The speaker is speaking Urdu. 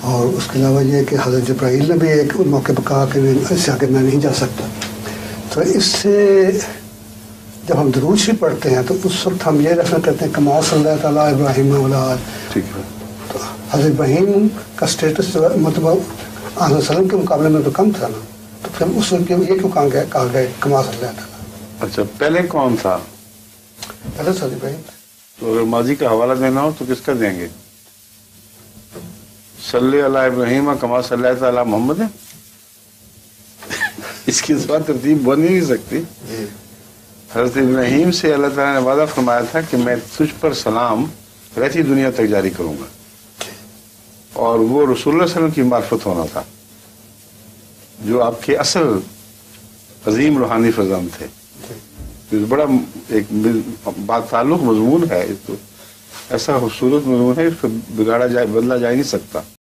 اور اس کے علاوہ یہ کہ حضرت جبرائیل نے بھی ایک موقع پر کہا کہ اس سے آگے میں نہیں جا سکتا. تو اس سے جب ہم درود شریف پڑھتے ہیں تو اس وقت ہم یہ رفع کرتے ہیں کما صلی اللہ تعالیٰ ابراہیم وعلیٰ. ٹھیک ہے. تو حضرت ابراہیم کا اسٹیٹس مطلب آن وسلم کے مقابلے میں تو کم تھا نا, تو پھر اس وقت یہ کیوں کہا گیا کما صلی اللہ تعالیٰ. اچھا, پہلے کون تھا؟ پہلے حضرت ابراہیم. تو اگر ماضی کا حوالہ دینا ہو تو کس کا دیں گے؟ صلی اللہ ابراہیم کما صلی اللہ تعالیٰ محمد ہے. اس کی سوا ترتیب بن ہی نہیں سکتی. حضرت ابراہیم سے اللہ تعالیٰ نے وعدہ فرمایا تھا کہ میں تجھ پر سلام رہتی دنیا تک جاری کروں گا, اور وہ رسول اللہ صلی اللہ علیہ وسلم کی معرفت ہونا تھا جو آپ کے اصل عظیم روحانی فرزند تھے. بڑا ایک بات تعلق مضمون ہے, تو ایسا خوبصورت مضمون ہے, اس کو بگاڑا جائے بدلا جا نہیں سکتا.